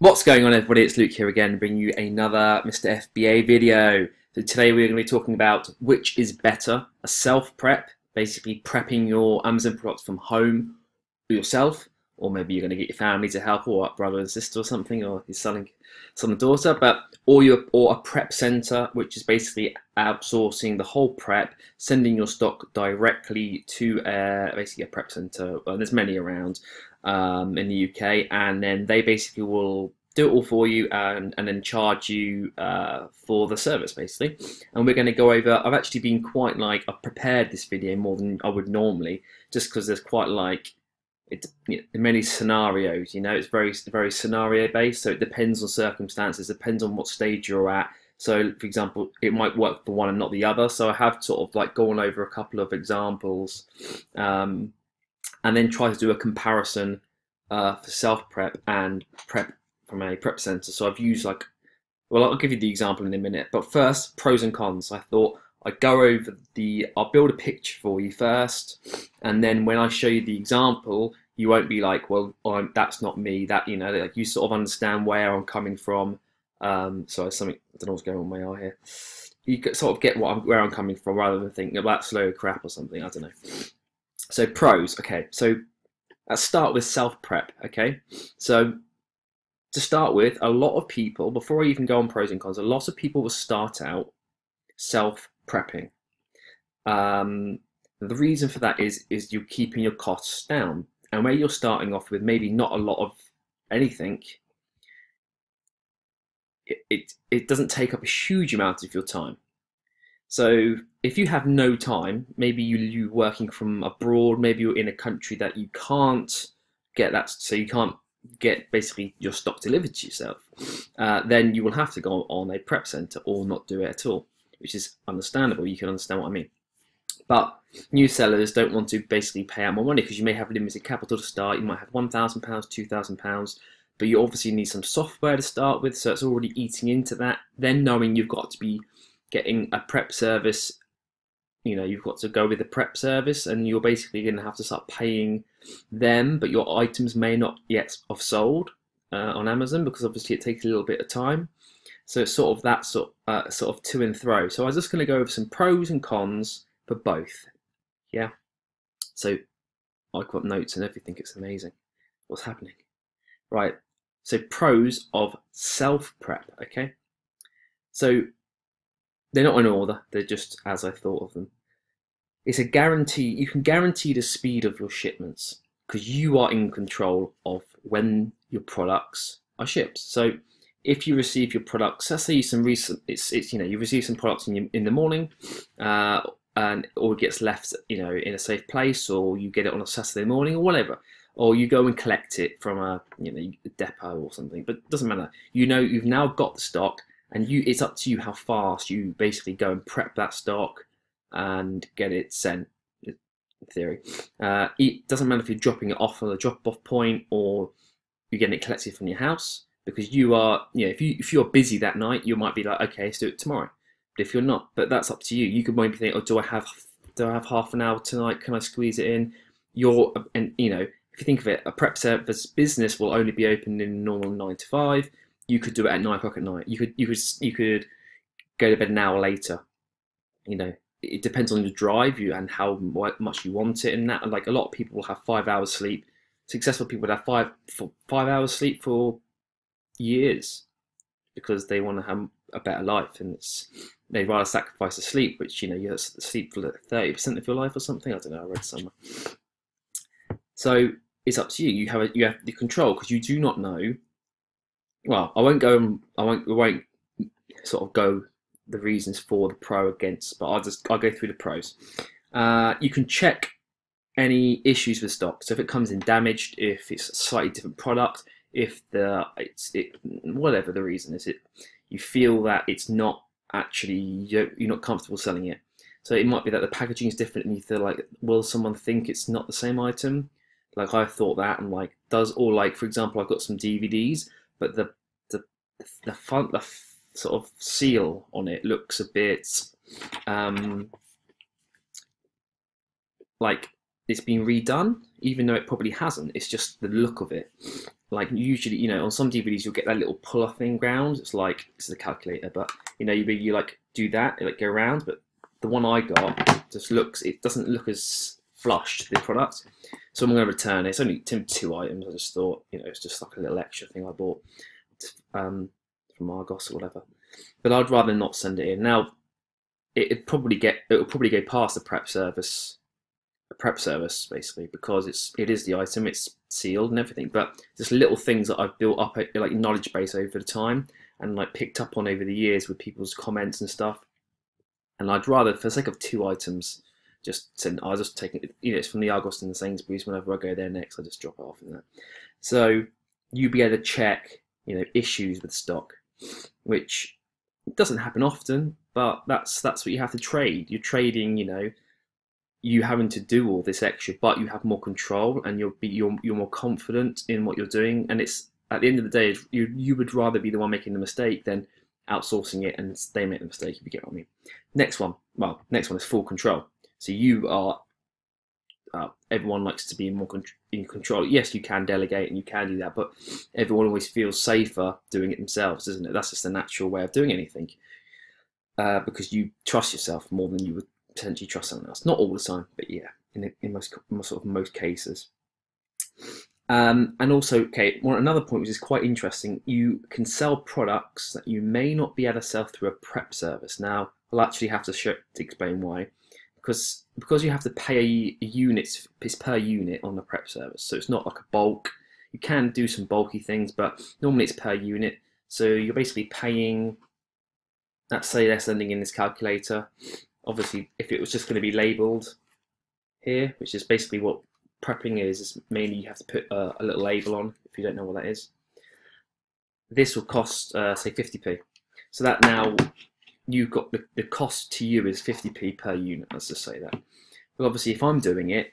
What's going on, everybody? It's Luke here again, bringing you another Mr. FBA video. So today we're going to be talking about which is better, a self-prep, basically prepping your Amazon products from home yourself, or maybe you're going to get your family to help, or a brother and sister or something, or your son and daughter, or a prep center, which is basically outsourcing the whole prep, sending your stock directly to basically a prep center. Well, there's many around in the UK, and then they basically will do it all for you and then charge you for the service, basically. And we're going to go over, I've actually been quite I've prepared this video more than I would normally, just because there's quite many scenarios, it's very scenario based, so it depends on circumstances, depends on what stage you're at. So for example, it might work for one and not the other, so I have sort of gone over a couple of examples and then try to do a comparison for self-prep and prep from a prep center. So I've used well, I'll give you the example in a minute, but first, pros and cons. I thought I'd go over I'll build a picture for you first, and then when I show you the example, you won't be like, well, that's not me. That, you sort of understand where I'm coming from. Sorry, something, I don't know what's going on with my eye here. You sort of get where I'm coming from, rather than thinking about slow crap or something. I don't know. So pros. Okay, so let's start with self-prep. Okay, so to start with, a lot of people, before I even go on pros and cons, a lot of people will start out self-prepping. The reason for that is you're keeping your costs down, and where you're starting off with maybe not a lot of anything, it doesn't take up a huge amount of your time. So if you have no time, maybe you're working from abroad, maybe you're in a country that you can't get that, so you can't get basically your stock delivered to yourself, then you will have to go on a prep center or not do it at all, which is understandable. You can understand what I mean. But new sellers don't want to basically pay out more money because you may have limited capital to start. You might have £1,000, £2,000, but you obviously need some software to start with, so it's already eating into that. Then knowing you've got to be getting a prep service, you've got to go with a prep service, and you're basically going to have to start paying them, but your items may not yet have sold on Amazon, because obviously it takes a little bit of time. So it's sort of that sort of to and fro. So I was just going to go over some pros and cons for both. Yeah. So I've got notes and everything. It's amazing what's happening. Right. So pros of self-prep. Okay. So they're not in order. They're just as I thought of them. It's a guarantee. You can guarantee the speed of your shipments because you are in control of when your products are shipped. So if you receive your products, let's say you receive some products in the morning, or it gets left in a safe place, or you get it on a Saturday morning or whatever, or you go and collect it from a depot or something. But it doesn't matter. You've now got the stock, and it's up to you how fast you basically go and prep that stock and get it sent. In theory, it doesn't matter if you're dropping it off on a drop-off point or you're getting it collected from your house, because you are, if you're busy that night, you might be like, okay, let's do it tomorrow. But if you're not, but that's up to you. You could maybe think, oh, do I have half an hour tonight? Can I squeeze it in? If you think of it, a prep service business will only be open in normal 9 to 5. You could do it at 9 o'clock at night. You could go to bed an hour later. It depends on your drive and how much you want it, and that. Like, a lot of people will have 5 hours sleep. Successful people would have 5 hours sleep for years because they want to have a better life, and they'd rather sacrifice the sleep, which you have to sleep for 30% of your life or something. I don't know. I read somewhere. So it's up to you. You have the control, because you do not know. Well, I won't sort of go the reasons for the pro against, but I'll go through the pros. You can check any issues with stock. So if it comes in damaged, if it's a slightly different product, if whatever the reason is, you feel that it's not actually, you're not comfortable selling it. So it might be that the packaging is different, and you feel like, will someone think it's not the same item? Like, I thought that, and for example, I've got some DVDs, but the sort of seal on it looks a bit like it's been redone. even though it probably hasn't. It's just the look of it. Like usually, you know, on some DVDs you'll get that little pull thing round. It's like it's the calculator, but you know, you like do that, it like go around. But the one I got just looks, it doesn't look as flush, the product. So I'm going to return it. It's only 2 items. I just thought, you know, it's just like a little extra thing I bought from Argos or whatever. But I'd rather not send it in. Now, it will probably go past the prep service basically, because it is the item, it's sealed and everything. But just little things that I've built up like knowledge base over the time and like picked up on over the years with people's comments and stuff. And I'd rather, for the sake of 2 items, just send. I'll just take it. You know, it's from the Argos and the Sainsbury's. Whenever I go there next, I just drop it off in that. So you'll be able to check, you know, issues with stock, which doesn't happen often, but that's what you have to trade. You're trading, you know, you having to do all this extra, but you have more control and you're more confident in what you're doing. And it's at the end of the day, you would rather be the one making the mistake than outsourcing it and they make the mistake, if you get what I mean. Next one is full control. So you are, everyone likes to be in control. Yes, you can delegate and you can do that, but everyone always feels safer doing it themselves, isn't it? That's just the natural way of doing anything, because you trust yourself more than you would potentially trust someone else. Not all the time, but yeah, in most cases. And also, okay, another point which is quite interesting, you can sell products that you may not be able to sell through a prep service. Now, I'll actually have to explain why. Because you have to pay units, it's per unit on the prep service, so it's not like a bulk. You can do some bulky things, but normally it's per unit. So you're basically paying, let's say they're sending in this calculator. Obviously, if it was just going to be labelled here, which is basically what prepping is mainly you have to put a little label on, if you don't know what that is. This will cost, say 50p. So that now, you've got the cost to you is 50p per unit, let's just say that. But obviously if I'm doing it,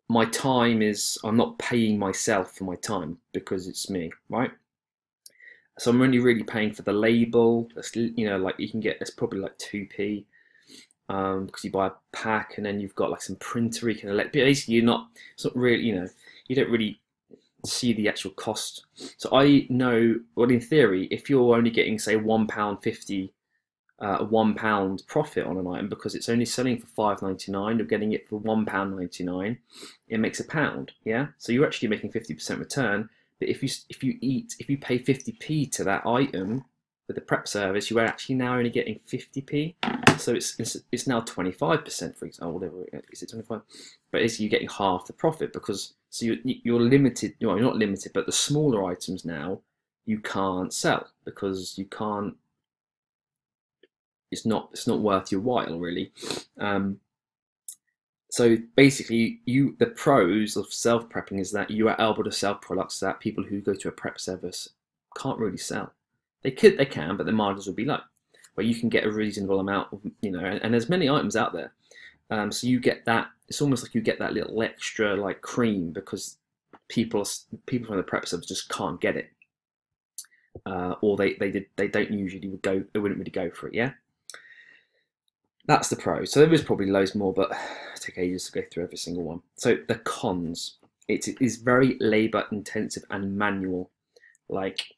my time is, I'm not paying myself for my time because it's me, right? So I'm only really paying for the label. That's, you know, like you can get, it's probably like 2p because you buy a pack, and then you've got like some printer you can elect. Basically it's not really, you know, you don't really see the actual cost. So I know, well, in theory, if you're only getting say £1.50, £1 profit on an item because it's only selling for £5.99, you're getting it for £1.99, it makes £1, yeah. So you're actually making 50% return. But if you pay 50p to that item with the prep service, you are actually now only getting 50p. So it's now 25%, for example. Whatever is it, 25? But it's you're getting half the profit because you're limited. You're not limited, but the smaller items now you can't sell because you can't. It's not worth your while, really. So basically, the pros of self-prepping is that you are able to sell products that people who go to a prep service can't really sell. They can, but the margins will be low. But you can get a reasonable amount of, you know, and there's many items out there. So you get that. It's almost like you get that little extra like cream because people from the prep service just can't get it, or they don't usually they wouldn't really go for it. Yeah. That's the pro. So there is probably loads more, but it take ages to go through every single one. So the cons, it is very labor intensive and manual. Like,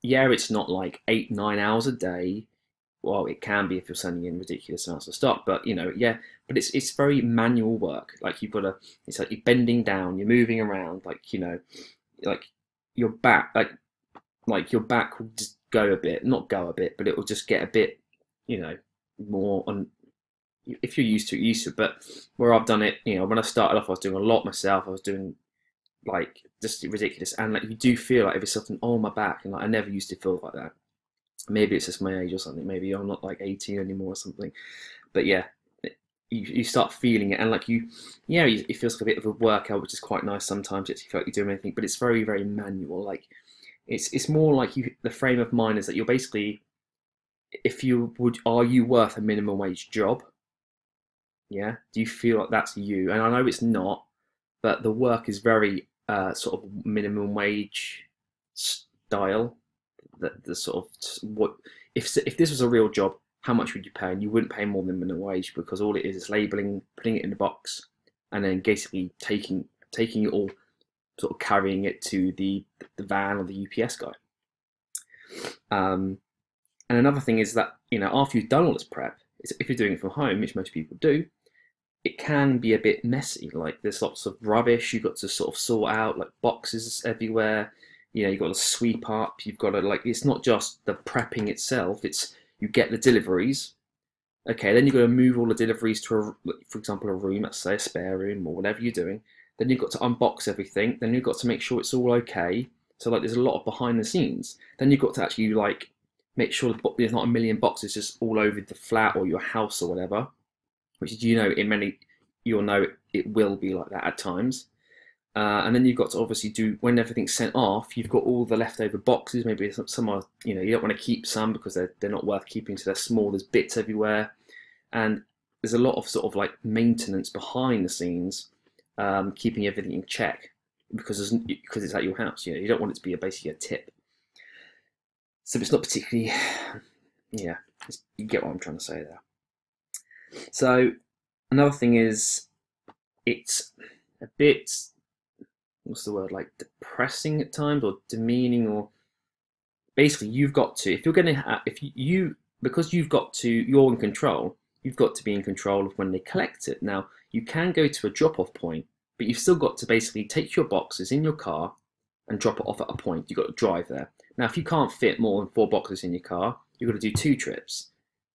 yeah, it's not like 8-9 hours a day. Well, it can be if you're sending in ridiculous amounts of stock, but you know, yeah, but it's very manual work. Like you've got to, it's like you're bending down, you're moving around, like, you know, like your back, like your back will just go a bit, not go a bit, but it will just get a bit, you know, more on. If you're used to it, but where I've done it, you know, when I started off, I was doing a lot myself. I was doing like just ridiculous, and like you do feel like every something on my back, and like I never used to feel like that. Maybe it's just my age or something. Maybe I'm not like 18 anymore or something. But yeah, you start feeling it, and like it feels like a bit of a workout, which is quite nice sometimes. You feel like you're doing anything, but it's very, very manual. Like it's more like the frame of mind is that you're basically, are you worth a minimum wage job? Yeah, do you feel like that's you? And I know it's not, but the work is very sort of minimum wage style. The sort of what if this was a real job, how much would you pay? And you wouldn't pay more than minimum wage because all it is labeling, putting it in the box, and then basically taking it all, sort of carrying it to the van or the UPS guy. And another thing is that, you know, after you've done all this prep, if you're doing it from home, which most people do, it can be a bit messy. Like there's lots of rubbish you've got to sort of sort out, like boxes everywhere. You know, you've got to sweep up. You've got to, like, it's not just the prepping itself. It's you get the deliveries. Okay, then you've got to move all the deliveries to, for example, a room, let's say a spare room or whatever you're doing. Then you've got to unbox everything. Then you've got to make sure it's all okay. So like, there's a lot of behind the scenes. Then you've got to actually like make sure there's not a million boxes just all over the flat or your house or whatever. Which, you know, you'll know it will be like that at times. And then you've got to obviously do, when everything's sent off, you've got all the leftover boxes. Maybe some are, you know, you don't want to keep some because they're not worth keeping, so they're small. There's bits everywhere, and there's a lot of sort of like maintenance behind the scenes, keeping everything in check because it's at your house. You know, you don't want it to be basically a tip. So it's not particularly, yeah, you get what I'm trying to say there. So another thing is, it's a bit, what's the word, like depressing at times, or demeaning, or basically you've got to, if you're going to, because you're in control, you've got to be in control of when they collect it. Now, you can go to a drop-off point, but you've still got to basically take your boxes in your car and drop it off at a point. You've got to drive there. Now, if you can't fit more than 4 boxes in your car, you've got to do 2 trips.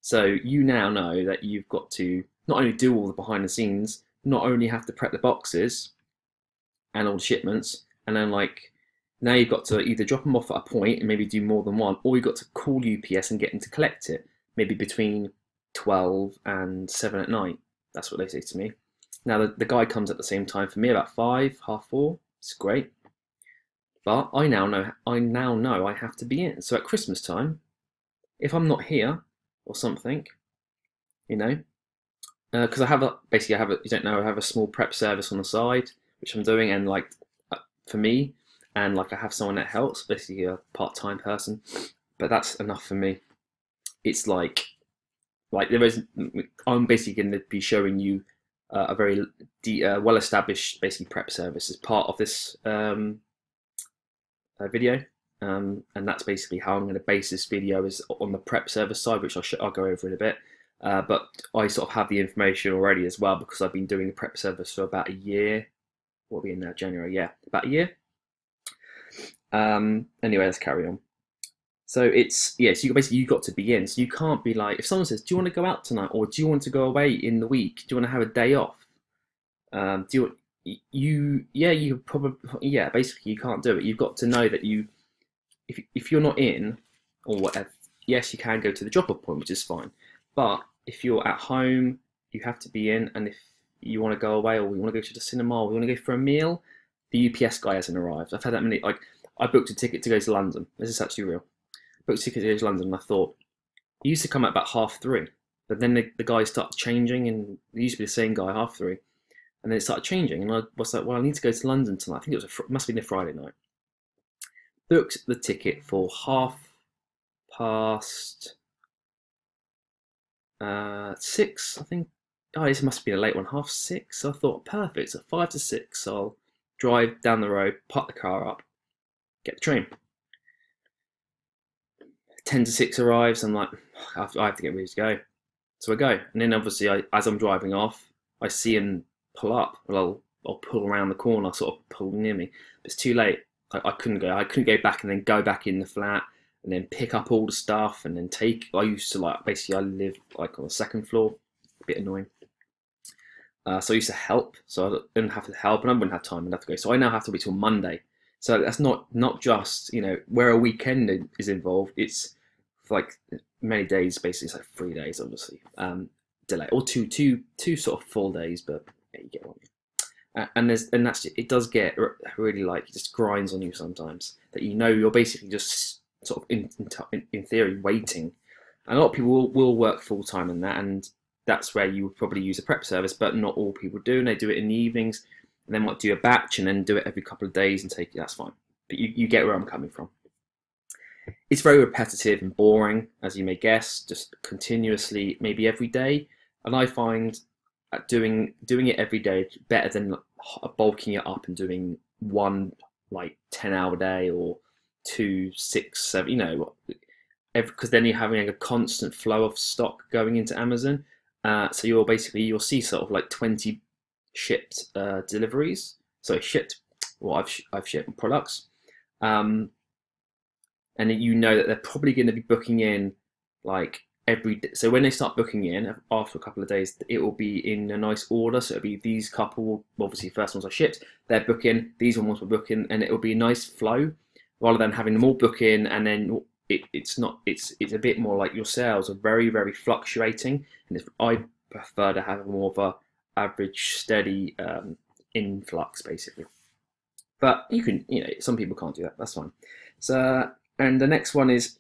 So you now know that you've got to not only do all the behind the scenes, not only have to prep the boxes and all the shipments, and then like now you've got to either drop them off at a point and maybe do more than one, or you've got to call UPS and get them to collect it, maybe between 12 and 7 at night. That's what they say to me. Now the guy comes at the same time for me, about 5, half 4. It's great. But I now know I have to be in. So at Christmas time, if I'm not here or something, you know, because I have a small prep service on the side, which I'm doing, and like for me, and like I have someone that helps, basically a part-time person, but that's enough for me. It's like I'm basically going to be showing you a very well-established basically prep service as part of this video, and that's basically how I'm going to base this video, is on the prep service side, which I'll go over in a bit. But I sort of have the information already as well, because I've been doing the prep service for about a year. What are we in now? January, yeah, about a year. Anyway, let's carry on. So it's, yeah, so you've got to be in. So you can't be like, if someone says, do you want to go out tonight, or do you want to go away in the week? Do you want to have a day off? Basically you can't do it. You've got to know that if you're not in, or whatever, yes, you can go to the drop-off point, which is fine. But if you're at home, you have to be in, and if you want to go away, or we want to go to the cinema, or we want to go for a meal, the UPS guy hasn't arrived. I've had that many, like, I booked a ticket to go to London. This is actually real. Booked a ticket to go to London, and I thought, it used to come at about 3:30, but then the guys started changing, and it used to be the same guy, 3:30, and then it started changing, and I was like, well, I need to go to London tonight. I think it must have been a Friday night. Booked the ticket for 6:30, I think. Oh, this must be a late one, 6:30. So I thought, perfect, so 5 to 6, so I'll drive down the road, park the car up, get the train. 10 to 6 arrives, I'm like, I have to get ready to go. So I go, and then obviously, as I'm driving off, I see him pull up. Well, I'll pull around the corner, sort of pull near me. But it's too late. I couldn't go. I couldn't go back and then go back in the flat and then pick up all the stuff and then take. I used to, like, basically I live like on the 2nd floor. A bit annoying. So I used to help. So I didn't have to help, and I wouldn't have time. I'd have to go. So I now have to wait till Monday. So that's not just, you know, where a weekend is involved. It's like many days. Basically, it's like 3 days, obviously. Delay, or two sort of full days, but yeah, you get what I mean. And it does get really, like, it just grinds on you sometimes, that you know you're basically just sort of in theory waiting. And a lot of people will work full time in that, and that's where you would probably use a prep service, but not all people do, and they do it in the evenings, and they might do a batch and then do it every couple of days and take it. That's fine, but you get where I'm coming from. It's very repetitive and boring, as you may guess, just continuously, maybe every day. And I find doing it every day better than bulking it up and doing one like 10-hour day or two, 6, 7. You know, because then you're having a constant flow of stock going into Amazon. So you'll see sort of like 20 shipped deliveries. So shipped, well, I've shipped products, and you know that they're probably going to be booking in like every day. So when they start booking in after a couple of days, it will be in a nice order. So it'll be these couple, obviously first ones are shipped, they're booking, these ones will book in, and it will be a nice flow rather than having them all book in and then it's a bit more like your sales are very, very fluctuating, and I prefer to have more of a average steady influx basically. But some people can't do that, that's fine. So, and the next one is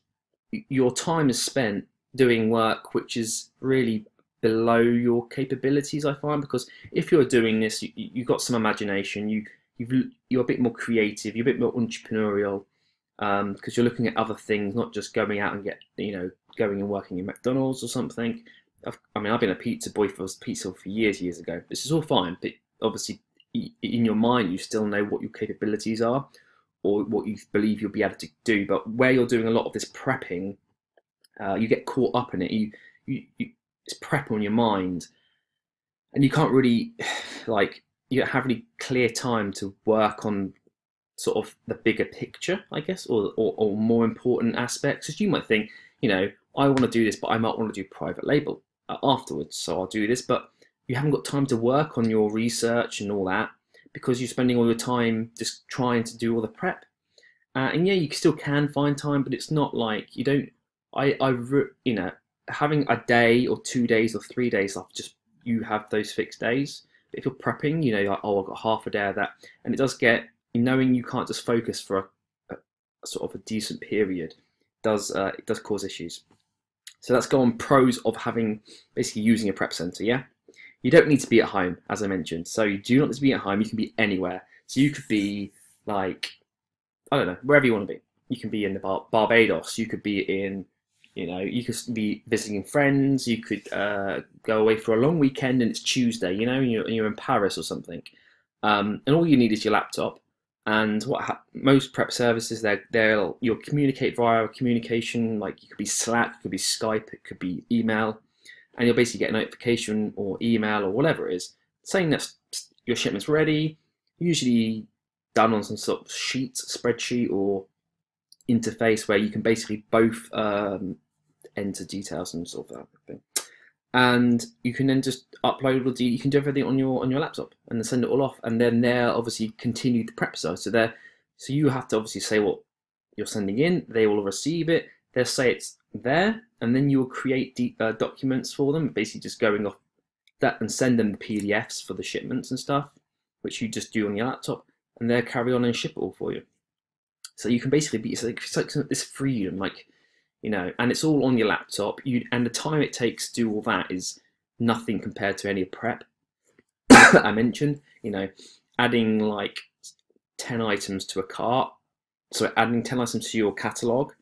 your time is spent doing work which is really below your capabilities, I find, because if you're doing this, you've got some imagination, you're a bit more creative, you're a bit more entrepreneurial, because you're looking at other things, not just going out and going and working in McDonald's or something. I've been a pizza boy for years ago. This is all fine, but obviously in your mind you still know what your capabilities are or what you believe you'll be able to do. But where you're doing a lot of this prepping, you get caught up in it. It's prep on your mind, and you can't really you don't have really clear time to work on sort of the bigger picture, I guess, or more important aspects. Because you might think, I want to do this, but I might want to do private label afterwards, so I'll do this. But you haven't got time to work on your research and all that because you're spending all your time just trying to do all the prep. And yeah, you still can find time, but it's not like you don't. Having a day or 2 days or 3 days off, just you have those fixed days. But if you're prepping, like, oh, I've got half a day of that, and it does get, knowing you can't just focus for a sort of a decent period, it does cause issues. So let's go on pros of basically using a prep center. Yeah, you don't need to be at home, as I mentioned. So you do not need to be at home. You can be anywhere. So you could be like, I don't know, wherever you want to be. You can be in the Barbados. You could be in, you could be visiting friends. You could go away for a long weekend and it's Tuesday, and you're in Paris or something. And all you need is your laptop. And most prep services, you'll communicate via communication, like it could be Slack, it could be Skype, it could be email, and you'll basically get a notification or email or whatever it is saying that your shipment's ready, usually done on some sort of spreadsheet or interface where you can basically both enter details and sort of that thing. And you can then just upload you can do everything on your laptop and then send it all off, and then they'll obviously continue the prep side. So you have to obviously say what you're sending in. They will receive it. They'll say it's there, and then you will create documents for them, basically just going off that, and send them the PDFs for the shipments and stuff, which you just do on your laptop, and they'll carry on and ship it all for you. So you can basically it's like this freedom, and it's all on your laptop. And the time it takes to do all that is nothing compared to any prep that I mentioned. Adding like 10 items to a cart, so adding 10 items to your catalog,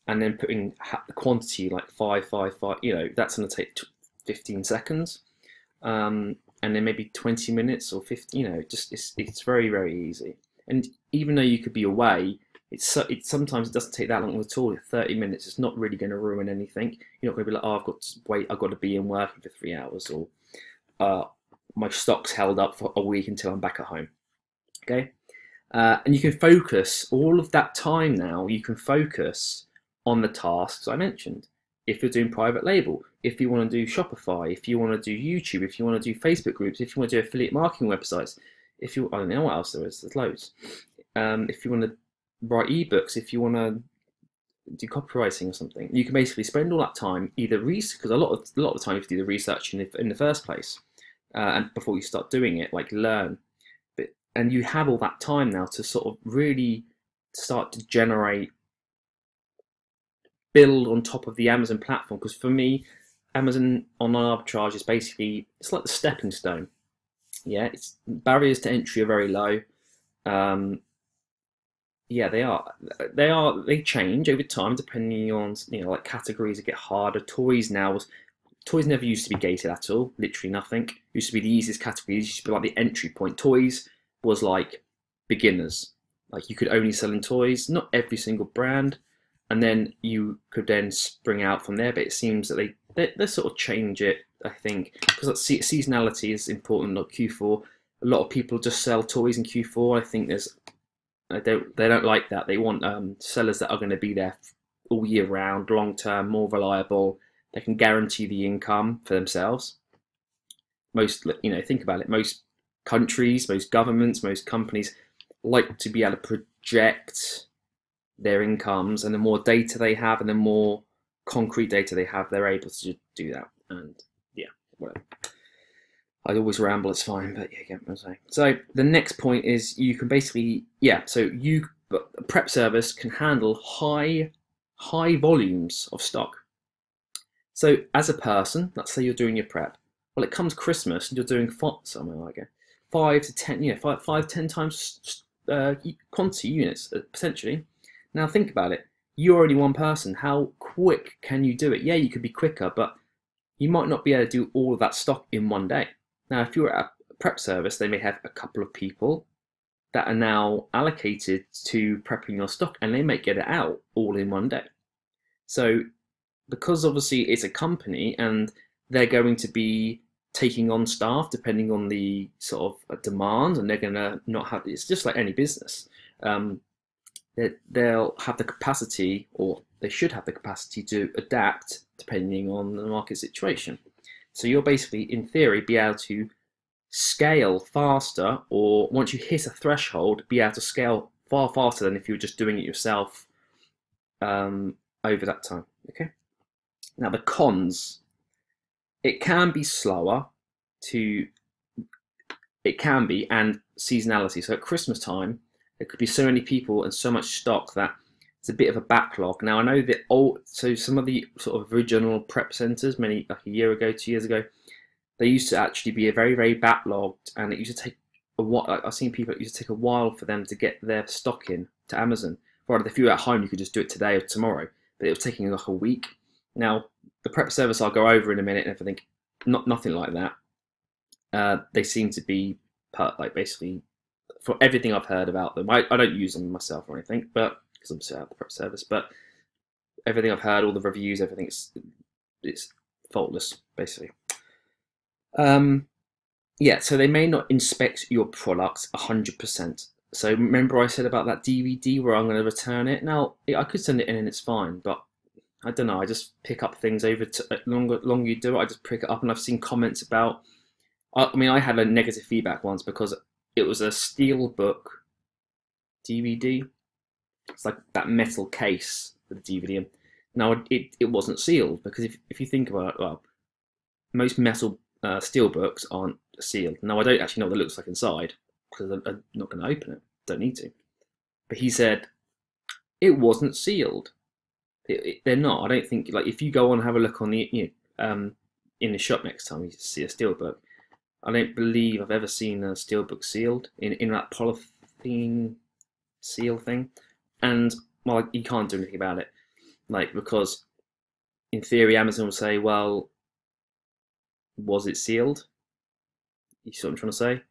and then putting the quantity like 5, 5, 5. That's going to take 15 seconds, and then maybe 20 minutes or 50. It's very, very easy. And even though you could be away, sometimes it doesn't take that long at all. 30 minutes, it's not really going to ruin anything. You're not going to be like, oh, I've got to be in working for 3 hours, or my stock's held up for a week until I'm back at home. Okay, and you can focus all of that time now. You can focus on the tasks I mentioned. If you're doing private label, if you want to do Shopify, if you want to do YouTube, if you want to do Facebook groups, if you want to do affiliate marketing websites, I don't know what else there is. There's loads. If you want to write ebooks, if you want to do copywriting or something, you can basically spend all that time either because a lot of the time you have to do the research in the first place, and before you start doing it, like learn. And you have all that time now to sort of really start to build on top of the Amazon platform. Because for me, Amazon online arbitrage is basically, it's like the stepping stone. Yeah, its barriers to entry are very low. Yeah, they are. They change over time depending on like categories that get harder. Toys now toys never used to be gated at all, literally nothing. It used to be the easiest category. It used to be like the entry point. Toys was like beginners. Like you could only sell in toys, not every single brand, and then you could then spring out from there. But it seems that they sort of change it, I think, because seasonality is important. Like Q4, a lot of people just sell toys in Q4. I think they don't like that. They want sellers that are going to be there all year round, long term, more reliable. They can guarantee the income for themselves. Most, think about it. Most countries, most governments, most companies like to be able to project their incomes, and the more data they have and the more concrete data they have, they're able to do that. And yeah, whatever. I always ramble, it's fine, but yeah, get what I'm saying. So the next point is you can basically, so a prep service can handle high volumes of stock. So as a person, let's say you're doing your prep. Well, it comes Christmas and you're doing 5 to 10 times quantity units potentially. Now think about it. You're only one person. How quick can you do it? Yeah, you could be quicker, but you might not be able to do all of that stock in one day. Now, if you're at a prep service, they may have a couple of people that are now allocated to prepping your stock, and they may get it out all in one day. So because obviously it's a company and they're going to be taking on staff depending on the sort of demand, and they're going to not have, it's just like any business. They'll have the capacity, or they should have the capacity to adapt depending on the market situation. So you'll basically, in theory, be able to scale faster, or once you hit a threshold, be able to scale far faster than if you were just doing it yourself over that time. Okay. Now the cons, it can be slower and seasonality. So at Christmas time, there could be so many people and so much stock that it's a bit of a backlog. Now I know that so some of the sort of original prep centers, like a year ago, 2 years ago, they used to actually be very, very backlogged, and it used to take a while. Like I've seen people, it used to take a while for them to get their stock in to Amazon. Or if you were at home, you could just do it today or tomorrow, but it was taking like a week. Now the prep service I'll go over in a minute and everything, nothing like that. They seem to be basically, for everything I've heard about them, I don't use them myself or anything, but because I'm still at the prep service, but everything I've heard, all the reviews, everything, it's faultless basically. So they may not inspect your products 100%. So remember I said about that DVD where I'm going to return it? Now I could send it in and it's fine, but I don't know, I just pick up things over longer you do it, I just pick it up, and I've seen comments about, I had a negative feedback once because it was a Steelbook DVD. It's like that metal case for the DVD. Now it wasn't sealed, because if you think about it, well, most metal Steelbooks aren't sealed. Now I don't actually know what it looks like inside, because I'm not going to open it. Don't need to. But he said it wasn't sealed. They're not. I don't think, like, if you go on and have a look on the in the shop next time you see a Steelbook, I don't believe I've ever seen a Steelbook sealed in that polythene seal thing. And well, you can't do anything about it, like, because in theory Amazon will say, well, was it sealed? You see what I'm trying to say?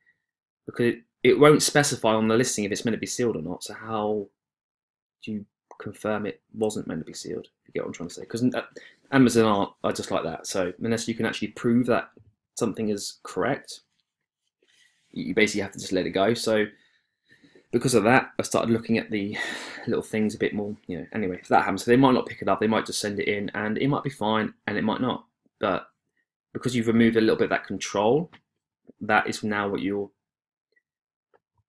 Because it won't specify on the listing if it's meant to be sealed or not. So how do you confirm it wasn't meant to be sealed? If you get what I'm trying to say? Because Amazon are just like that. So unless you can actually prove that something is correct, you basically have to just let it go. So because of that, I started looking at the little things a bit more. Anyway, if that happens, so they might not pick it up. They might just send it in, and it might be fine, and it might not. But because you've removed a little bit of that control, that is now what you're.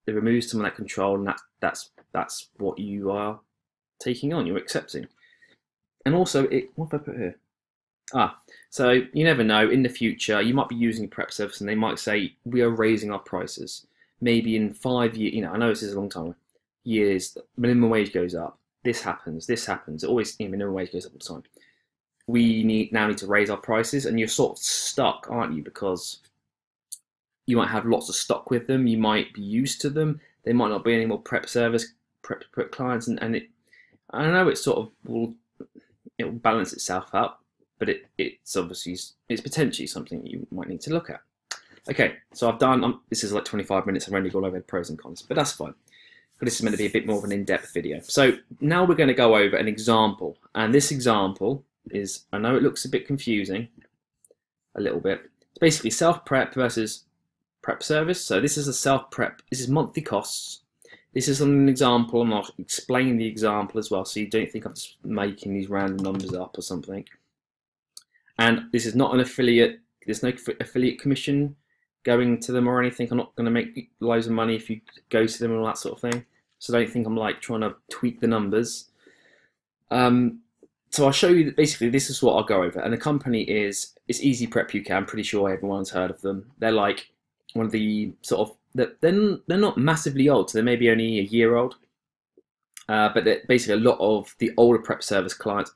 It removes some of that control, and that's what you are taking on. You're accepting, and also what have I put here? So you never know. In the future, you might be using a prep service, and they might say we are raising our prices. Maybe in 5 years, I know this is a long time. Years, minimum wage goes up. This happens. This happens. It always, minimum wage goes up all the time. We now need to raise our prices, and you're sort of stuck, aren't you? Because you might have lots of stock with them. You might be used to them. There might not be any more prep clients, and I know it sort of will balance itself out. but it's obviously, it's potentially something you might need to look at. Okay, so I've done, this is like 25 minutes, I've only gone over the pros and cons, but that's fine. But this is meant to be a bit more of an in-depth video. So now we're going to go over an example, and this example is, I know it looks a bit confusing, a little bit. It's basically self-prep versus prep service. So this is a self-prep, this is monthly costs. This is an example, and I'll explain the example as well, so you don't think I'm just making these random numbers up or something. And this is not an affiliate, there's no affiliate commission going to them or anything. I'm not going to make loads of money if you go to them and all that sort of thing. So don't think I'm like trying to tweak the numbers. So I'll show you that basically this is what I'll go over. And the company is, it's Easy Prep UK. I'm pretty sure everyone's heard of them. They're like one of the sort of, they're not massively old, so they may be only a year old. But basically a lot of the older prep service clients,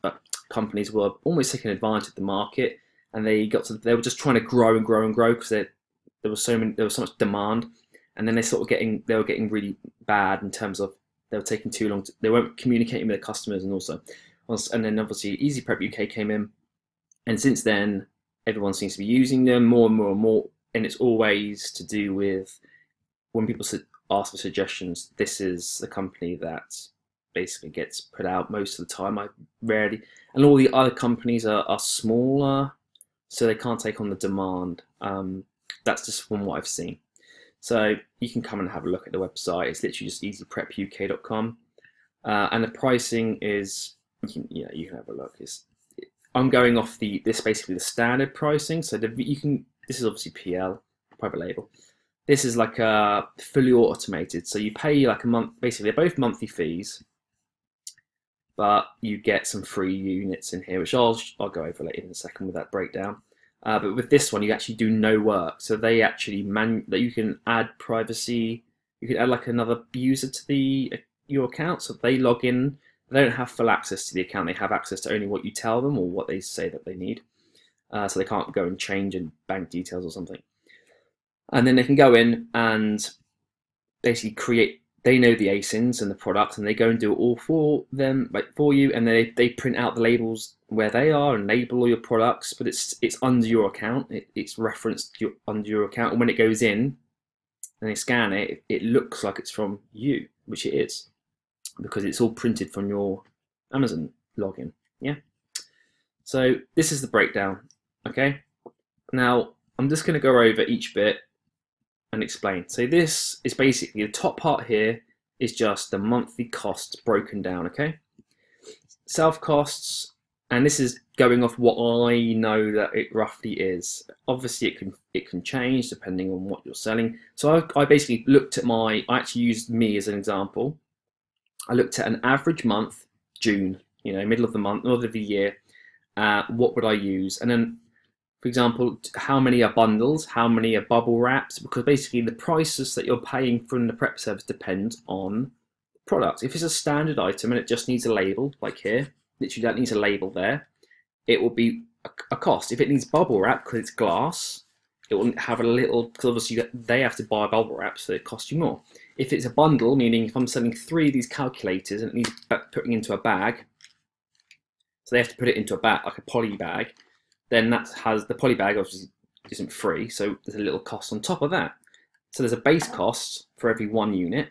companies were almost taking advantage of the market, and they were just trying to grow and grow and grow because there was so much demand, and then they were getting really bad in terms of they were taking too long. They weren't communicating with their customers, and then obviously Easy Prep UK came in, and since then everyone seems to be using them more and more and more, and it's always to do with when people ask for suggestions. This is the company that basically gets put out most of the time. I rarely, and all the other companies are smaller, so they can't take on the demand. That's just from what I've seen. So you can come and have a look at the website. It's literally just easyprepuk.com, and the pricing is, you can have a look. I'm going off this basically the standard pricing. So this is obviously PL, private label. This is like a fully automated. So you pay like a month. Basically, they're both monthly fees, but you get some free units in here, which I'll go over later in a second with that breakdown. But with this one, you actually do no work. So they actually that you can add privacy. You can add like another user to your account, so they log in. They don't have full access to the account. They have access to only what you tell them or what they say that they need. So they can't go and change in bank details or something. And then they can go in and basically create. They know the ASINs and the product, and they go and do it all for them, like for you. And they print out the labels where they are and label all your products. But it's under your account. It's referenced under your account. And when it goes in and they scan it, it looks like it's from you, which it is, because it's all printed from your Amazon login. Yeah. So this is the breakdown. Okay. Now I'm just going to go over each bit and explain. So this is basically the top part here is just the monthly costs broken down. Okay. Self costs, and this is going off what I know that it roughly is. Obviously it can change depending on what you're selling. So I basically looked at I actually used me as an example. I looked at an average month, June, middle of the month, middle of the year. What would I use? And then, for example, how many are bundles? How many are bubble wraps? Because basically the prices that you're paying from the prep service depend on the product. If it's a standard item and it just needs a label, like here, literally that needs a label there, it will be a cost. If it needs bubble wrap because it's glass, it will have a little, because obviously they have to buy bubble wrap, so it costs you more. If it's a bundle, meaning if I'm selling 3 of these calculators and it needs putting into a bag, so they have to put it into a bag, like a poly bag, then the poly bag obviously isn't free, so there's a little cost on top of that. So there's a base cost for every 1 unit,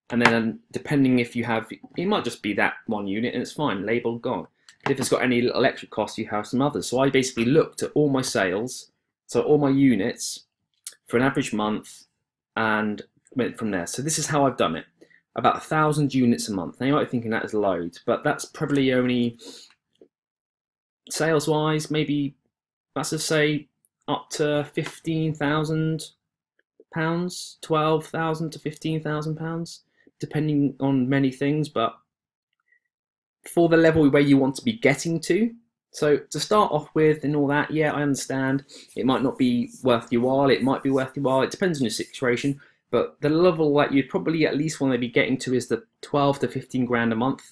and then depending if you have, it might just be that 1 unit and it's fine, label gone. But if it's got any little extra cost, you have some others. So I basically looked at all my sales, so all my units for an average month, and went from there. So this is how I've done it. About 1,000 units a month. Now you might be thinking that is loads, but that's probably only, sales wise, maybe let's just say up to £15,000, 12,000 to £15,000, depending on many things, but for the level where you want to be getting to. So to start off with and all that, yeah, I understand it might not be worth your while, it might be worth your while, it depends on your situation, but the level that you'd probably at least want to be getting to is the 12 to 15 grand a month.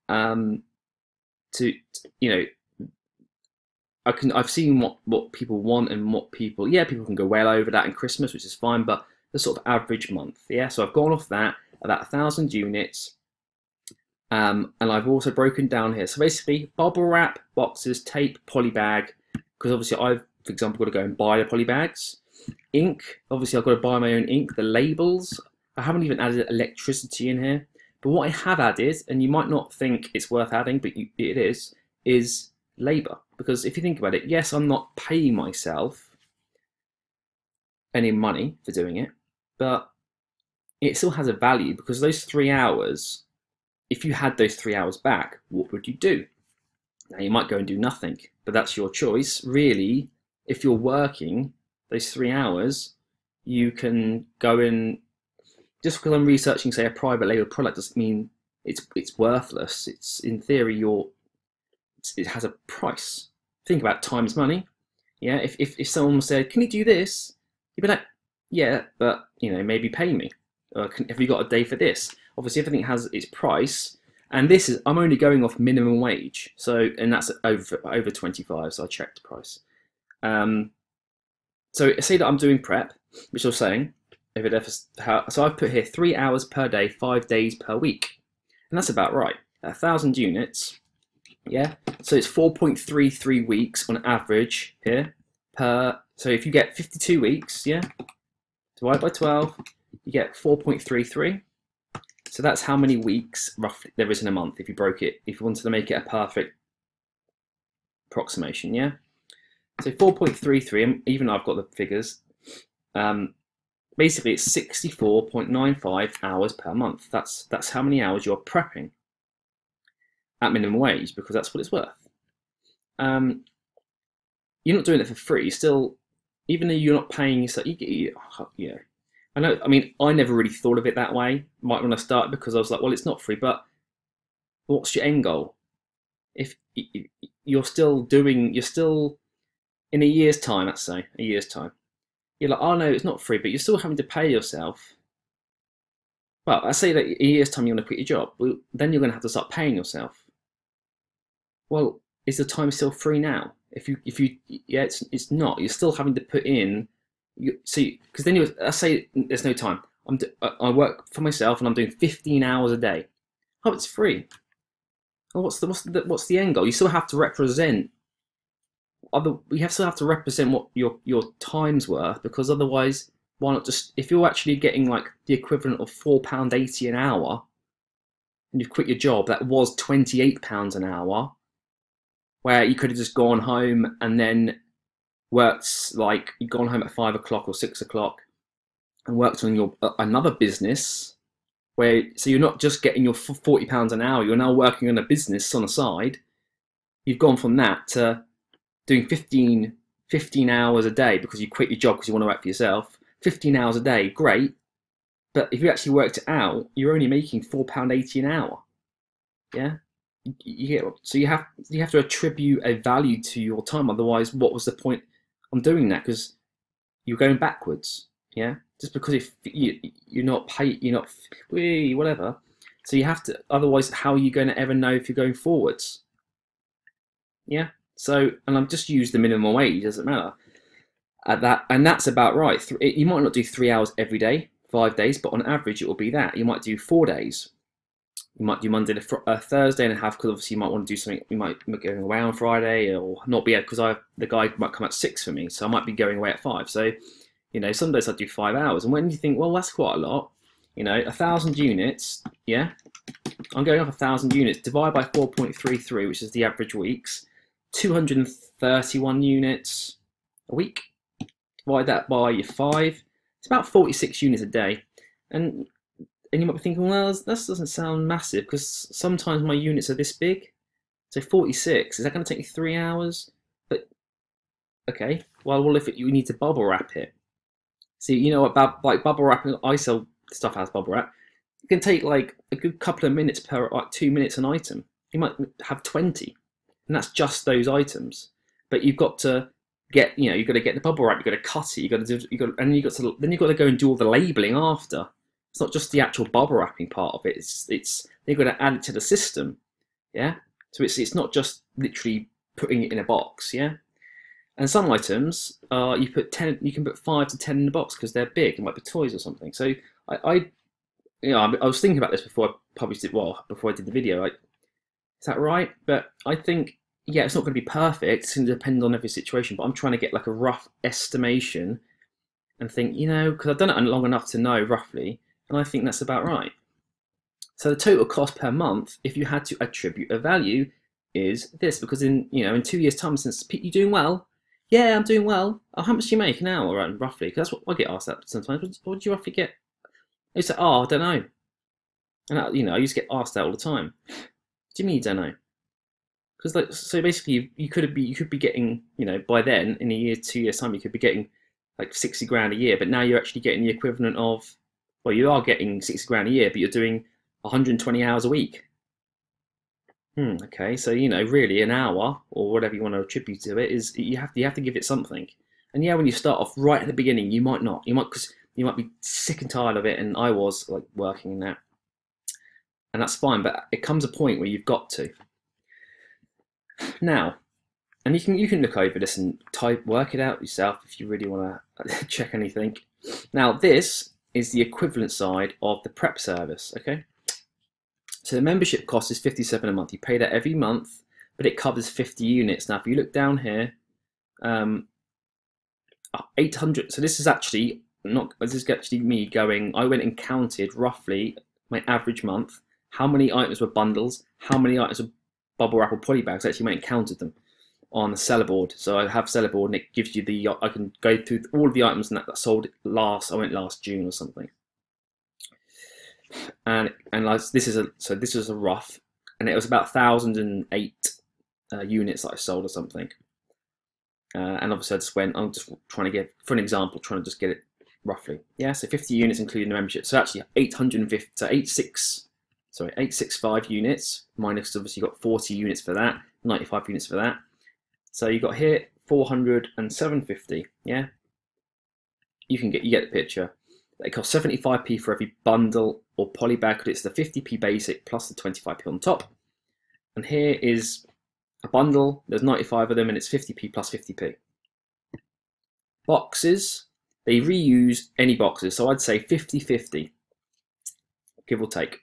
I've seen what people want and what people can go well over that in Christmas, which is fine, but the sort of average month, yeah. So I've gone off that, about 1,000 units, And I've also broken down here. So basically, bubble wrap, boxes, tape, poly bag, because obviously I've, for example, got to go and buy the poly bags. Ink, obviously I've got to buy my own ink. The labels, I haven't even added electricity in here. But what I have added, and you might not think it's worth adding, but it is labour. Because if you think about it, yes, I'm not paying myself any money for doing it, but it still has a value, because those 3 hours, if you had those 3 hours back, what would you do? Now, you might go and do nothing, but that's your choice. Really, if you're working those 3 hours, you can go in. Just because I'm researching, say, a private label product doesn't mean it's worthless. It's, in theory, it has a price. Think about time is money. Yeah, if someone said, "Can you do this?" You'd be like, "Yeah, but maybe pay me. Have you got a day for this?" Obviously, everything has its price, and this is, I'm only going off minimum wage, so, and that's over 25. So I checked the price. So say that I'm doing prep, which I was saying. So I've put here 3 hours per day, 5 days per week, and that's about right. 1,000 units, yeah. So it's 4.33 weeks on average here per. So if you get 52 weeks, yeah, divide by 12, you get 4.33. So that's how many weeks roughly there is in a month if you broke it. If you wanted to make it a perfect approximation, yeah. So 4.33, and even I've got the figures. Basically, it's 64.95 hours per month. That's how many hours you're prepping at minimum wage, because that's what it's worth. You're not doing it for free. Still, even though you're not paying yourself, yeah. I know. I mean, I never really thought of it that way. Might when I started, because I was like, well, it's not free. But what's your end goal? If you're still in a year's time, let's say a year's time. You're like, oh no, it's not free, but you're still having to pay yourself. Well, I say that in a year's time you want to quit your job. Well, then you're going to have to start paying yourself. Well, is the time still free now? Yeah, it's not. You're still having to put in. Because then I say there's no time. I work for myself and I'm doing 15 hours a day. Oh, it's free. Well, what's the end goal? You still have to represent. Still have to represent what your time's worth, because otherwise, why not just, if you're actually getting like the equivalent of £4.80 an hour, and you've quit your job that was £28 an hour, where you could have just gone home and then worked, like you've gone home at 5 o'clock or 6 o'clock and worked on your another business, so you're not just getting your £40 an hour, you're now working on a business on the side. You've gone from that to doing 15 hours a day because you quit your job because you want to work for yourself. 15 hours a day, great. But if you actually worked it out, you're only making £4.80 an hour. Yeah, so you have to attribute a value to your time. Otherwise, what was the point on doing that? Because you're going backwards. Yeah, just because if you're not paid, whatever. So you have to. Otherwise, how are you going to ever know if you're going forwards? Yeah. So, and I've just used the minimum wage, doesn't matter. And that's about right. You might not do 3 hours every day, 5 days, but on average it will be that. You might do 4 days. You might do Monday to Thursday and a half, because obviously you might want to do something. You might be going away on Friday, or not be able, because the guy might come at 6 for me, so I might be going away at 5. So, some days I do 5 hours. And when you think, well, that's quite a lot, 1,000 units, yeah, I'm going off 1,000 units, divide by 4.33, which is the average weeks. 231 units a week. Divide that by your 5. It's about 46 units a day. And you might be thinking, well, that doesn't sound massive, because sometimes my units are this big. So 46, is that going to take you 3 hours? But okay, well, if you need to bubble wrap it. See, about like bubble wrapping, I sell stuff as bubble wrap. It can take like a good couple of minutes per, like 2 minutes an item. You might have 20. And that's just those items. But you've got to get, you've got to get the bubble wrap, you've got to cut it, then you've got to go and do all the labeling after. It's not just the actual bubble wrapping part of it. You've got to add it to the system, yeah. So it's not just literally putting it in a box, yeah. And some items, you can put 5 to 10 in the box because they're big. It might be toys or something. So I was thinking about this before I published it. Well, before I did the video, like, is that right? But I think, yeah, it's not going to be perfect. It's going to depend on every situation. But I'm trying to get like a rough estimation and think, because I've done it long enough to know roughly, and I think that's about right. So the total cost per month, if you had to attribute a value, is this. Because in 2 years' time, since you doing well, yeah, I'm doing well. Oh, how much do you make an hour, roughly? Because that's what I get asked that sometimes. What do you roughly get? I say, I don't know. And I used to get asked that all the time. What do you mean you don't know? Because so basically, you could be getting, by then in a year, 2 years' time, you could be getting like 60 grand a year. But now you're actually getting the equivalent of, well, you are getting 60 grand a year, but you're doing 120 hours a week. Okay, so really an hour or whatever you want to attribute to it is you have to give it something. And yeah, when you start off right at the beginning, you might not. Because you might be sick and tired of it, and I was like working in that, and that's fine. But it comes a point where you've got to. Now, and you can look over this and work it out yourself if you really want to check anything. Now, this is the equivalent side of the prep service. Okay. So the membership cost is $57 a month. You pay that every month, but it covers 50 units. Now, if you look down here, 800. So this is actually me going. I went and counted roughly my average month, how many items were bundles, how many items were bubble wrap or poly bags. I actually went and counted them on the SELLERBOARD. So I have SELLERBOARD, and it gives you I can go through all of the items that sold last. I went last June or something. And this is a rough, and it was about 1,008 units that I sold or something. And obviously I'm just trying to get, for an example, trying to just get it roughly. Yeah, so 50 units including the membership. So actually 865 units minus, obviously you got 40 units for that, 95 units for that. So you got here 400 and 750. Yeah, you get the picture. It costs 75p for every bundle or poly bag, but it's the 50p basic plus the 25p on top. And here is a bundle. There's 95 of them, and it's 50p plus 50p. Boxes, they reuse any boxes, so I'd say 50-50, give or take.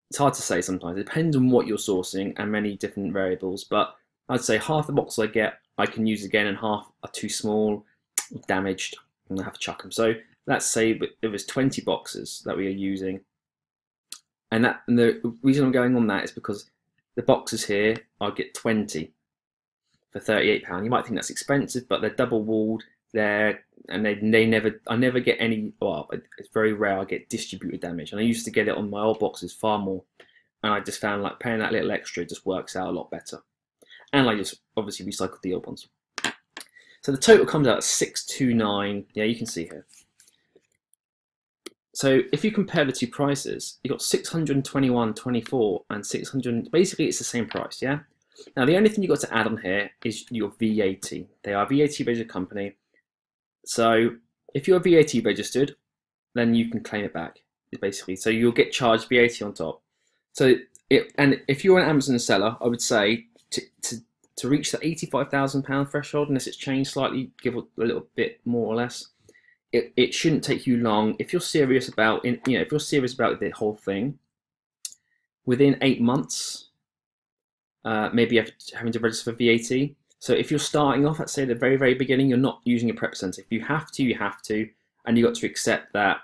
It's hard to say sometimes. It depends on what you're sourcing and many different variables, but I'd say half the boxes I get I can use again, and half are too small, damaged, and I have to chuck them. So let's say it was 20 boxes that we are using, and the reason I'm going on that is because the boxes here, I'll get 20 for £38. You might think that's expensive, but they're double walled. I never get any. Well, it's very rare I get distributed damage, and I used to get it on my old boxes far more. And I just found like paying that little extra just works out a lot better. And I just obviously recycled the old ones. So the total comes out at 629. Yeah, you can see here. So if you compare the two prices, you got 621.24 and 600. Basically, it's the same price. Yeah. Now the only thing you got to add on here is your VAT. They are VAT registered company. So if you're VAT registered, then you can claim it back. Basically, so you'll get charged VAT on top. So and if you're an Amazon seller, I would say to reach the £85,000 threshold, unless it's changed slightly, give a little bit more or less, it shouldn't take you long. If you're serious about if you're serious about the whole thing, within 8 months, maybe having to register for VAT. So if you're starting off, let's say at the very, very beginning, you're not using a prep center. If you have to, you have to, and you got to accept that.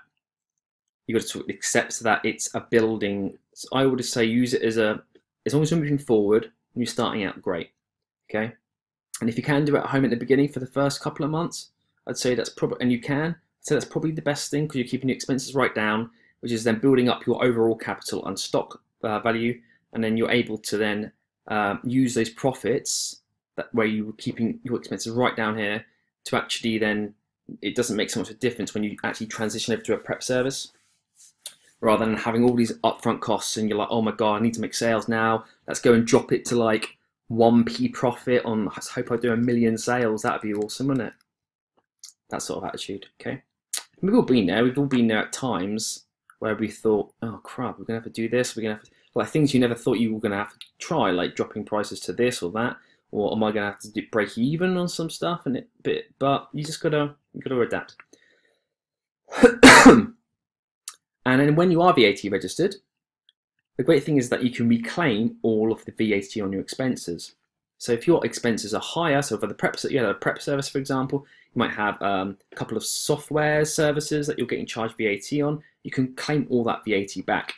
You got to accept that it's a building. So I would say use it as long as you're moving forward and you're starting out, great. Okay, and if you can do it at home at the beginning for the first couple of months, I'd say that's probably, and you can, so that's probably the best thing, because you're keeping your expenses right down, which is then building up your overall capital and stock value, and then you're able to then use those profits where you were keeping your expenses right down here to actually then, it doesn't make so much of a difference when you actually transition over to a prep service, rather than having all these upfront costs and you're like, oh my god, I need to make sales now, let's go and drop it to like 1p profit on, I hope I do 1 million sales. That'd be awesome, wouldn't it? That sort of attitude. Okay, we've all been there. We've all been there at times where we thought, oh crap, we're gonna have to do this, we're gonna have to, like, things you never thought you were gonna have to try, like dropping prices to this or that, or am I gonna have to break even on some stuff, and but you just gotta adapt. And then when you are VAT registered, the great thing is that you can reclaim all of the VAT on your expenses. So if your expenses are higher, so for the prep, you had a prep service, for example, you might have a couple of software services that you're getting charged VAT on. You can claim all that VAT back.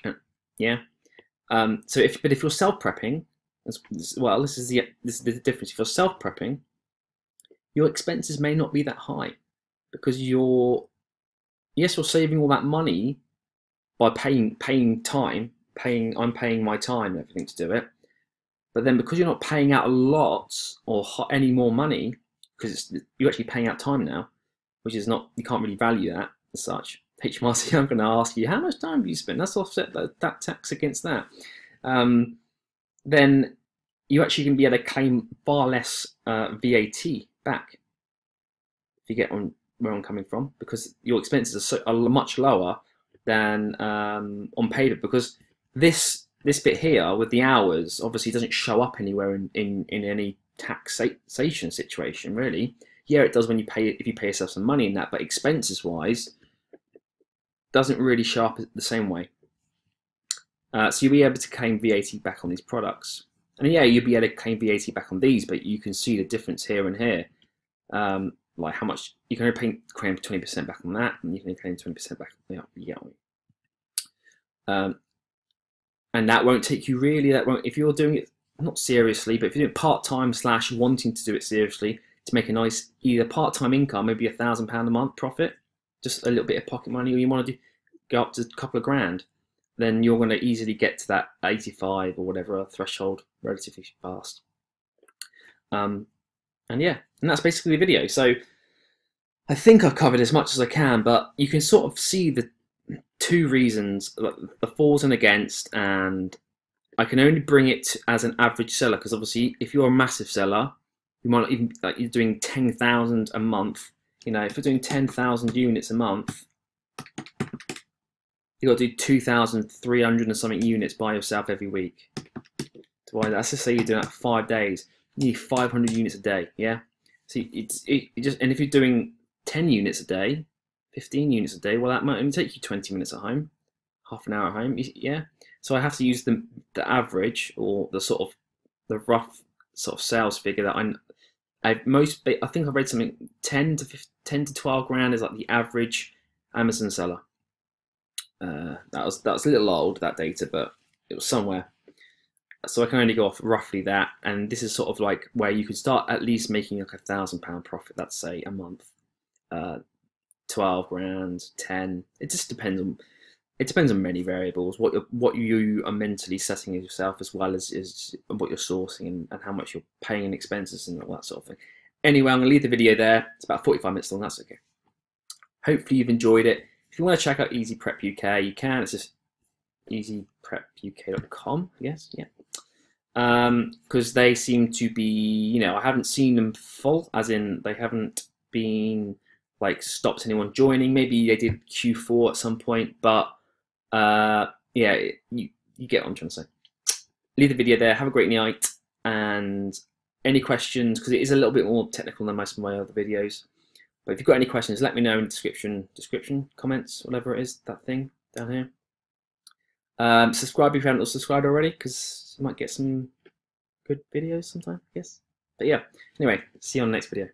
Yeah. But if you're self-prepping, as well, this is the difference. If you're self-prepping, your expenses may not be that high because you're saving all that money by paying time. I'm paying my time and everything to do it. But then because you're not paying out a lot or any more money, because you're actually paying out time now, which is not, you can't really value that as such. HMRC, I'm going to ask you, how much time have you spent? Let's offset that tax against that. Then you actually can be able to claim far less VAT back, if you get on where I'm coming from, because your expenses are much lower than on paper, because this bit here with the hours obviously doesn't show up anywhere in any taxation situation, really. Yeah, it does when you pay, if you pay yourself some money in that, but expenses wise doesn't really show up the same way. So you'll be able to claim VAT back on these products, and yeah, you'll be able to claim VAT back on these, but you can see the difference here and here, like how much you can only claim 20% back on that, and you can claim 20% back on the and that won't take you really, if you're doing it not seriously, but if you're doing it part-time / wanting to do it seriously to make a nice either part-time income, maybe £1,000 a month profit, just a little bit of pocket money, or you want to go up to a couple of grand, then you're going to easily get to that 85 or whatever threshold relatively fast. And yeah, and that's basically the video. So I think I've covered as much as I can, but you can sort of see the two reasons, the fors and against, and I can only bring it as an average seller, because obviously if you're a massive seller, you might not even, like, you're doing 10,000 a month. You know, if you're doing 10,000 units a month, you got to do 2,300 and something units by yourself every week. Let's just say you're doing that for 5 days. You need 500 units a day. Yeah. So and if you're doing 10 units a day, 15 units a day, well, that might only take you 20 minutes at home, half an hour at home. Yeah. So I have to use the average, or the rough sort of sales figure that I think I've read something 10 to 12 grand is like the average Amazon seller. That was a little old, that data, but it was somewhere. So I can only go off roughly that, and this is sort of like where you could start at least making like £1,000 profit, let's say, a month. 12 grand, 10. It just depends on. It depends on many variables. What you are mentally setting as yourself, as well as what you're sourcing and how much you're paying in expenses and all that sort of thing. Anyway, I'm gonna leave the video there. It's about 45 minutes long. That's okay. Hopefully you've enjoyed it. If you want to check out Easy Prep UK, you can. It's just easyprepuk.com, I guess. Yeah. Because they seem to be, you know, I haven't seen them full, as in they haven't been like stopped anyone joining. Maybe they did Q4 at some point, but yeah, you get what I'm trying to say. Leave the video there. Have a great night, and any questions, because it is a little bit more technical than most of my other videos. But if you've got any questions, let me know in the description, comments, whatever it is, that thing down here. Subscribe if you haven't subscribed already, because you might get some good videos sometime, I guess. But yeah, anyway, see you on the next video.